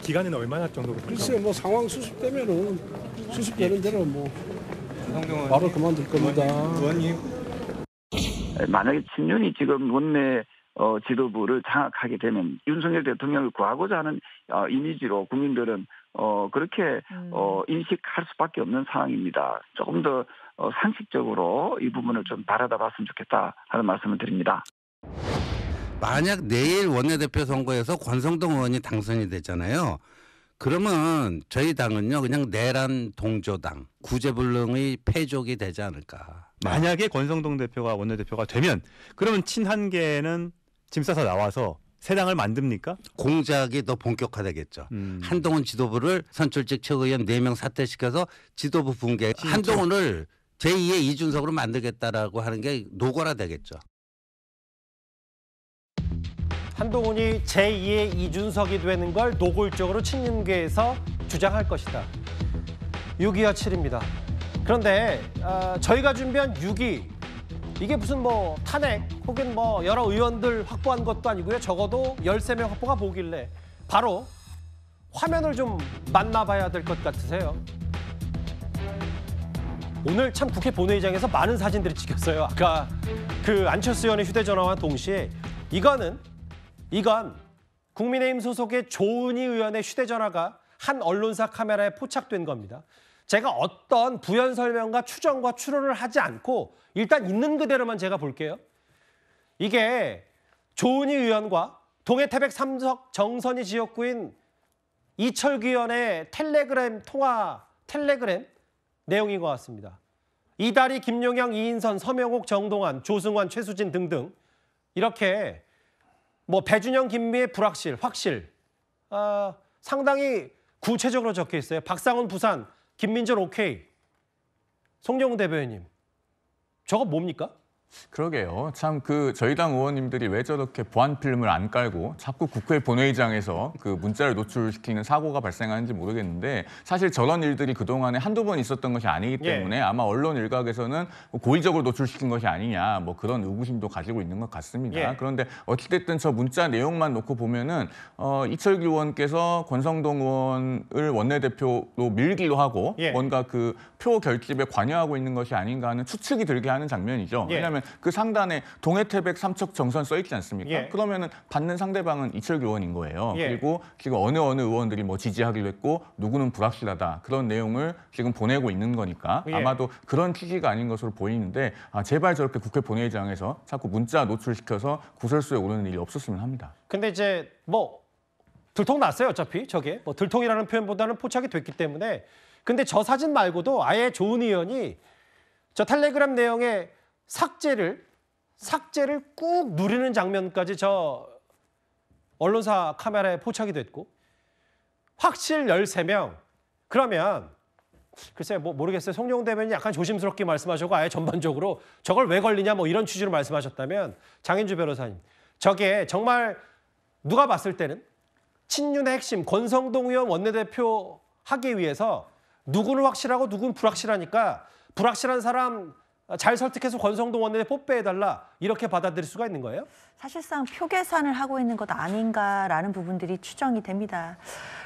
기간에는 얼마나 정도? 글쎄 뭐 상황 수습되면은 수습되는 대로 뭐 바로 그만둘 겁니다. 만약에 친윤이 지금 원내 지도부를 장악하게 되면 윤석열 대통령을 구하고자 하는 이미지로 국민들은 그렇게 인식할 수밖에 없는 상황입니다. 조금 더 상식적으로 이 부분을 좀 바라다봤으면 좋겠다 하는 말씀을 드립니다. 만약 내일 원내대표 선거에서 권성동 의원이 당선이 되잖아요. 그러면 저희 당은요 그냥 내란 동조당 구제불능의 패족이 되지 않을까. 만약에 권성동 대표가 원내대표가 되면 그러면 친한계는 짐 싸서 나와서 새 당을 만듭니까? 공작이 더 본격화되겠죠. 한동훈 지도부를 선출직 최고위원 4명 사퇴시켜서 지도부 붕괴. 한동훈을 제2의 이준석으로 만들겠다라고 하는 게 노골화되겠죠. 한동훈이 제2의 이준석이 되는 걸 노골적으로 친윤계에서 주장할 것이다. 6.25 7입니다. 그런데 저희가 준비한 6.2 이게 무슨 뭐 탄핵 혹은 뭐 여러 의원들 확보한 것도 아니고요. 적어도 13명 확보가 보길래 바로 화면을 좀 만나봐야 될 것 같으세요. 오늘 참 국회 본회의장에서 많은 사진들이 찍혔어요. 아까 그 안철수 의원의 휴대전화와 동시에 이건 국민의힘 소속의 조은희 의원의 휴대전화가 한 언론사 카메라에 포착된 겁니다. 제가 어떤 부연 설명과 추정과 추론을 하지 않고 일단 있는 그대로만 제가 볼게요. 이게 조은희 의원과 동해태백 3석 정선희 지역구인 이철규 의원의 텔레그램 내용인 것 같습니다. 이다리, 김용영, 이인선, 서명옥, 정동환, 조승환, 최수진 등등 이렇게 뭐 배준영, 김미애 불확실, 확실 상당히 구체적으로 적혀 있어요. 박상훈 부산, 김민철 오케이. 송영훈 대변인님, 저거 뭡니까? 그러게요. 참 저희 당 의원님들이 왜 저렇게 보안 필름을 안 깔고 자꾸 국회 본회의장에서 그 문자를 노출시키는 사고가 발생하는지 모르겠는데 사실 저런 일들이 그동안에 한두 번 있었던 것이 아니기 때문에 아마 언론 일각에서는 고의적으로 노출시킨 것이 아니냐 뭐 그런 의구심도 가지고 있는 것 같습니다. 그런데 어찌됐든 저 문자 내용만 놓고 보면은 이철규 의원께서 권성동 의원을 원내대표로 밀기도 하고 뭔가 그 표 결집에 관여하고 있는 것이 아닌가 하는 추측이 들게 하는 장면이죠. 왜냐하면 그 상단에 동해태백 삼척 정선 써 있지 않습니까? 그러면은 받는 상대방은 이철규 의원인 거예요. 그리고 지금 어느 의원들이 뭐 지지하기로 했고 누구는 불확실하다 그런 내용을 지금 보내고 있는 거니까 아마도 그런 취지가 아닌 것으로 보이는데 제발 저렇게 국회 본회의장에서 자꾸 문자 노출시켜서 구설수에 오르는 일이 없었으면 합니다. 근데 이제 뭐 들통났어요. 어차피 저게 뭐 들통이라는 표현보다는 포착이 됐기 때문에. 근데 저 사진 말고도 아예 조은 의원이 저 텔레그램 내용의 삭제를 꾹 누르는 장면까지 저 언론사 카메라에 포착이 됐고 확실 13명. 그러면 글쎄요, 뭐 모르겠어요. 송영훈 대변인이 약간 조심스럽게 말씀하셨고 아예 전반적으로 저걸 왜 걸리냐 뭐 이런 취지로 말씀하셨다면 장인주 변호사님, 저게 정말 누가 봤을 때는 친윤의 핵심 권성동 의원 원내대표 하기 위해서 누구는 확실하고 누구는 불확실하니까 불확실한 사람 잘 설득해서 권성동 원내대표 뽑배해달라 이렇게 받아들일 수가 있는 거예요? 사실상 표 계산을 하고 있는 것 아닌가라는 부분들이 추정이 됩니다.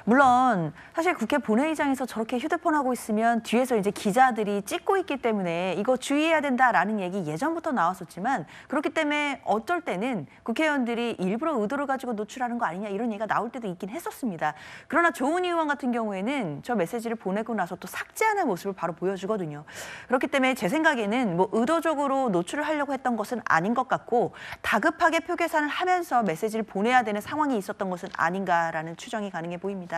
물론 사실 국회 본회의장에서 저렇게 휴대폰 하고 있으면 뒤에서 이제 기자들이 찍고 있기 때문에 이거 주의해야 된다라는 얘기 예전부터 나왔었지만 그렇기 때문에 어쩔 때는 국회의원들이 일부러 의도를 가지고 노출하는 거 아니냐 이런 얘기가 나올 때도 있긴 했었습니다. 그러나 조은희 의원 같은 경우에는 저 메시지를 보내고 나서 또 삭제하는 모습을 바로 보여주거든요. 그렇기 때문에 제 생각에는 뭐 의도적으로 노출을 하려고 했던 것은 아닌 것 같고 다급하게 표 계산을 하면서 메시지를 보내야 되는 상황이 있었던 것은 아닌가라는 추정이 가능해 보입니다.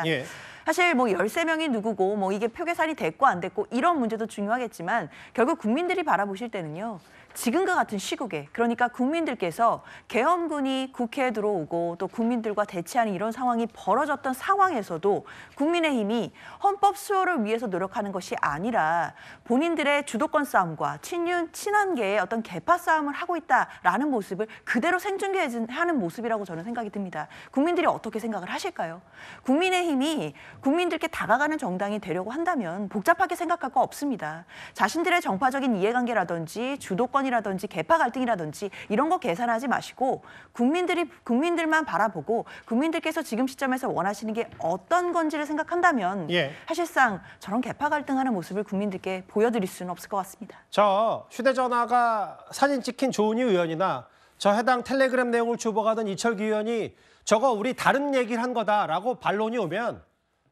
사실 뭐 13명이 누구고 뭐 이게 표 계산이 됐고 안 됐고 이런 문제도 중요하겠지만 결국 국민들이 바라보실 때는요. 지금과 같은 시국에 그러니까 국민들께서 계엄군이 국회에 들어오고 또 국민들과 대치하는 이런 상황이 벌어졌던 상황에서도 국민의힘이 헌법 수호를 위해서 노력하는 것이 아니라 본인들의 주도권 싸움과 친윤 친윤, 친한계의 어떤 계파 싸움을 하고 있다라는 모습을 그대로 생중계하는 모습이라고 저는 생각이 듭니다. 국민들이 어떻게 생각을 하실까요? 국민의힘이 국민들께 다가가는 정당이 되려고 한다면 복잡하게 생각할 거 없습니다. 자신들의 정파적인 이해관계라든지 주도권이라든지 계파 갈등이라든지 이런 거 계산하지 마시고 국민들만 바라보고 국민들께서 지금 시점에서 원하시는 게 어떤 건지를 생각한다면 사실상 저런 계파 갈등하는 모습을 국민들께 보여드릴 수는 없을 것 같습니다. 저 휴대전화가 사진 찍힌 조은희 의원이나 저 해당 텔레그램 내용을 주목하던 이철규 의원이 저거 우리 다른 얘기를 한 거다라고 반론이 오면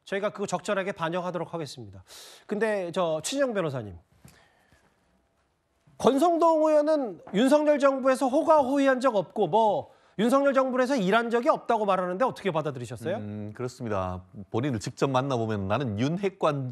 저희가 그거 적절하게 반영하도록 하겠습니다. 근데 저 최진영 변호사님, 권성동 의원은 윤석열 정부에서 호가호위한 적 없고 뭐 윤석열 정부에서 일한 적이 없다고 말하는데 어떻게 받아들이셨어요? 그렇습니다. 본인을 직접 만나보면 나는 윤핵관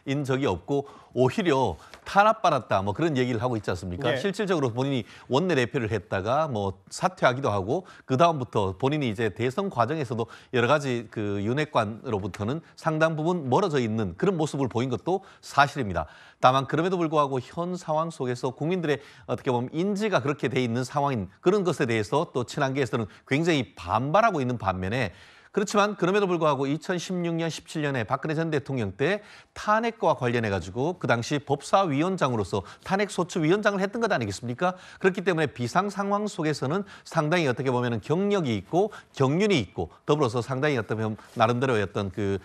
인 적이 없고 오히려 탄압받았다 뭐 그런 얘기를 하고 있지 않습니까? 실질적으로 본인이 원내대표를 했다가 뭐 사퇴하기도 하고 그다음부터 본인이 이제 대선 과정에서도 여러 가지 그 윤핵관으로부터는 상당 부분 멀어져 있는 그런 모습을 보인 것도 사실입니다. 다만 그럼에도 불구하고 현 상황 속에서 국민들의 어떻게 보면 인지가 그렇게 돼 있는 상황인 그런 것에 대해서 또 친한계에서는 굉장히 반발하고 있는 반면에 그렇지만 그럼에도 불구하고 2016년, 17년에 박근혜 전 대통령 때 탄핵과 관련해가지고 그 당시 법사위원장으로서 탄핵소추위원장을 했던 것 아니겠습니까? 그렇기 때문에 비상 상황 속에서는 상당히 어떻게 보면 경력이 있고 경륜이 있고 더불어서 상당히 어떻게 보면 나름대로의 어떤 그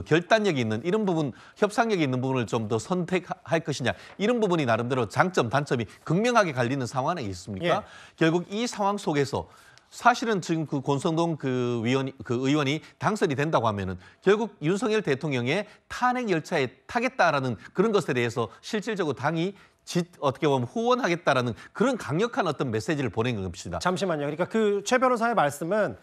결단력이 있는 이런 부분, 협상력이 있는 부분을 좀 더 선택할 것이냐 이런 부분이 나름대로 장점, 단점이 극명하게 갈리는 상황 아니겠습니까? 결국 이 상황 속에서 사실은 지금 그 권성동 의원이 당선이 된다고 하면은 결국 윤석열 대통령의 탄핵 열차에 타겠다라는 그런 것에 대해서 실질적으로 당이 어떻게 보면 후원하겠다라는 그런 강력한 어떤 메시지를 보낸 것입니다. 잠시만요. 그러니까 그 최 변호사의 말씀은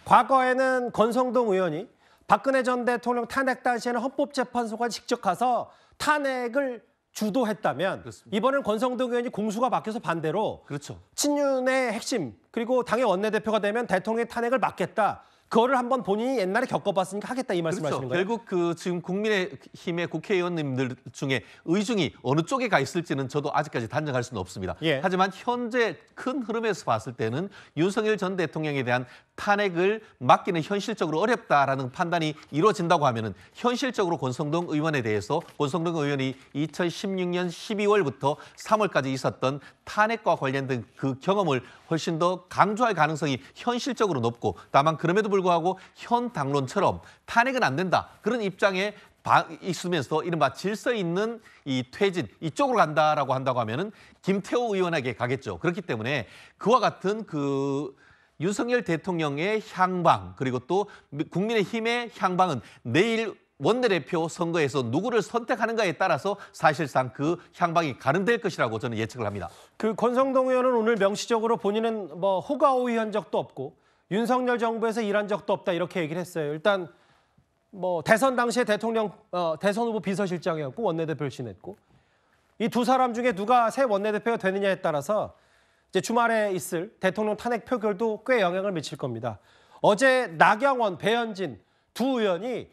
과거에는 권성동 의원이 박근혜 전 대통령 탄핵 당시에는 헌법재판소가 직접 가서 탄핵을 주도했다면 그렇습니다. 이번엔 권성동 의원이 공수가 바뀌어서 반대로 그렇죠. 친윤의 핵심 그리고 당의 원내대표가 되면 대통령의 탄핵을 막겠다. 그거를 한번 본인이 옛날에 겪어봤으니까 하겠다 이 말씀하시는 거예요? 결국 그 지금 국민의힘의 국회의원님들 중에 의중이 어느 쪽에 가 있을지는 저도 아직까지 단정할 수는 없습니다. 하지만 현재 큰 흐름에서 봤을 때는 윤석열 전 대통령에 대한 탄핵을 막기는 현실적으로 어렵다라는 판단이 이루어진다고 하면은 현실적으로 권성동 의원에 대해서 권성동 의원이 2016년 12월부터 3월까지 있었던 탄핵과 관련된 그 경험을 훨씬 더 강조할 가능성이 현실적으로 높고 다만 그럼에도 불구하고 현 당론처럼 탄핵은 안 된다. 그런 입장에 있으면서 이른바 질서 있는 이 퇴진 이쪽으로 간다라고 한다고 하면은 김태호 의원에게 가겠죠. 그렇기 때문에 그와 같은 그 윤석열 대통령의 향방 그리고 또 국민의힘의 향방은 내일 원내대표 선거에서 누구를 선택하는가에 따라서 사실상 그 향방이 가름될 것이라고 저는 예측을 합니다. 그 권성동 의원은 오늘 명시적으로 본인은 뭐 호가호위한 적도 없고 윤석열 정부에서 일한 적도 없다 이렇게 얘기를 했어요. 일단 뭐 대선 당시에 대통령 대선 후보 비서실장이었고 원내대표를 지냈고 이 두 사람 중에 누가 새 원내대표가 되느냐에 따라서 이제 주말에 있을 대통령 탄핵 표결도 꽤 영향을 미칠 겁니다. 어제 나경원, 배현진 두 의원이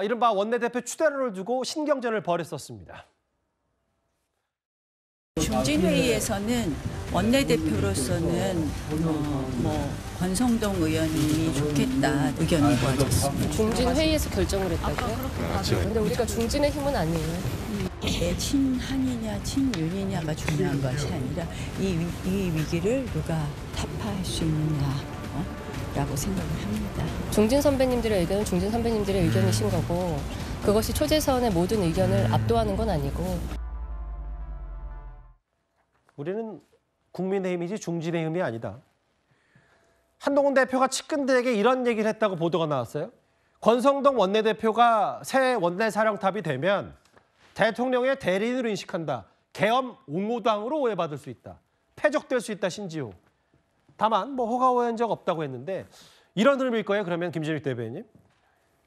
이른바 원내대표 추대론을 두고 신경전을 벌였었습니다. 중진회의에서는 원내대표로서는 권성동 의원님이 좋겠다 의견이 모아졌습니다. 중진회의에서 결정을 했다고요? 그런데 우리가 중진의 힘은 아니에요. 친한이냐 친윤이냐가 중요한 것이 아니라 이 위기를 누가 타파할 수 있느냐라고 생각을 합니다. 중진 선배님들의 의견은 중진 선배님들의 의견이신 거고 그것이 초재선의 모든 의견을 압도하는 건 아니고 우리는 국민의힘이지 중진의힘이 아니다. 한동훈 대표가 측근들에게 이런 얘기를 했다고 보도가 나왔어요. 권성동 원내대표가 새 원내사령탑이 되면 대통령의 대리인으로 인식한다. 계엄 옹호당으로 오해받을 수 있다. 패적될 수 있다 심지어. 다만 뭐 호가호위한 적 없다고 했는데 이런 흐름일 거예요. 그러면 김진일 대변인.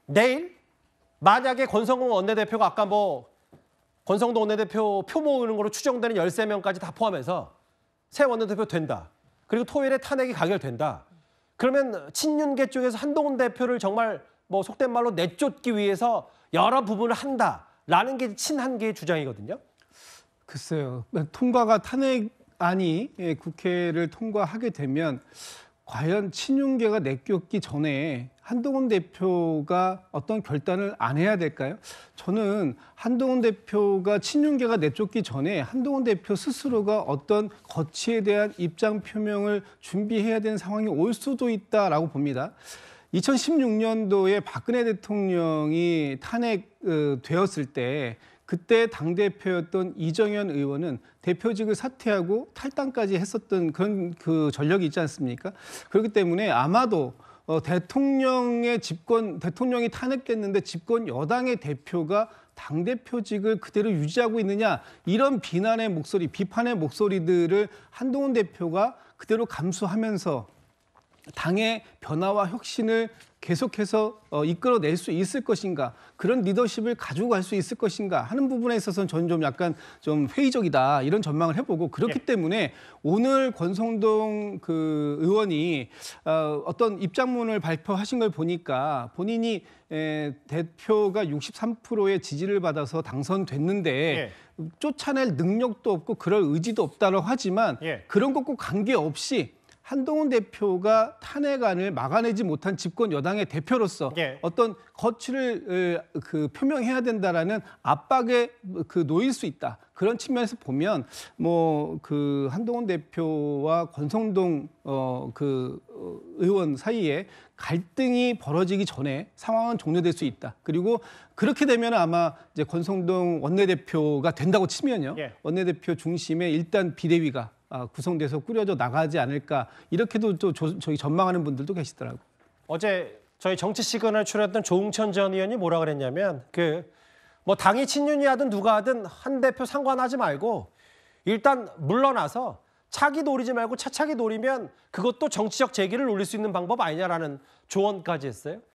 내일 만약에 권성동 원내대표가 아까 뭐 권성동 원내대표 표 모으는 거로 추정되는 13명까지 다 포함해서 새 원내대표 된다. 그리고 토요일에 탄핵이 가결된다. 그러면 친윤계 쪽에서 한동훈 대표를 정말 뭐 속된 말로 내쫓기 위해서 여러 부분을 한다라는 게 친한계의 주장이거든요. 글쎄요. 통과가 탄핵안이 국회를 통과하게 되면 과연 친윤계가 내쫓기 전에 한동훈 대표가 어떤 결단을 안 해야 될까요? 저는 한동훈 대표가 친윤계가 내쫓기 전에 한동훈 대표 스스로가 어떤 거취에 대한 입장 표명을 준비해야 되는 상황이 올 수도 있다라고 봅니다. 2016년도에 박근혜 대통령이 탄핵되었을 때 그때 당대표였던 이정현 의원은 대표직을 사퇴하고 탈당까지 했었던 그런 그 전력이 있지 않습니까? 그렇기 때문에 아마도 대통령이 탄핵됐는데 집권 여당의 대표가 당대표직을 그대로 유지하고 있느냐 이런 비난의 목소리, 비판의 목소리들을 한동훈 대표가 그대로 감수하면서 당의 변화와 혁신을 계속해서 이끌어낼 수 있을 것인가, 그런 리더십을 가지고 갈 수 있을 것인가 하는 부분에 있어서는 저는 좀 약간 좀 회의적이다 이런 전망을 해보고, 그렇기 때문에 오늘 권성동 그 의원이 어떤 입장문을 발표하신 걸 보니까 본인이 대표가 63%의 지지를 받아서 당선됐는데 쫓아낼 능력도 없고 그럴 의지도 없다고 하지만 그런 것과 관계없이 한동훈 대표가 탄핵안을 막아내지 못한 집권 여당의 대표로서 어떤 거취를 표명해야 된다라는 압박에 놓일 수 있다. 그런 측면에서 보면 그 한동훈 대표와 권성동 의원 사이에 갈등이 벌어지기 전에 상황은 종료될 수 있다. 그리고 그렇게 되면 아마 이제 권성동 원내대표가 된다고 치면요, 원내대표 중심의 일단 비대위가 구성돼서 꾸려져 나가지 않을까, 이렇게도 또 저희 전망하는 분들도 계시더라고요. 어제 저희 정치 시그널 출연했던 조응천 전 의원이 뭐라 그랬냐면 뭐 당이 친윤이 하든 누가 하든 한 대표 상관하지 말고 일단 물러나서 차기 노리지 말고 차차기 노리면 그것도 정치적 재기를 노릴 수 있는 방법 아니냐라는 조언까지 했어요.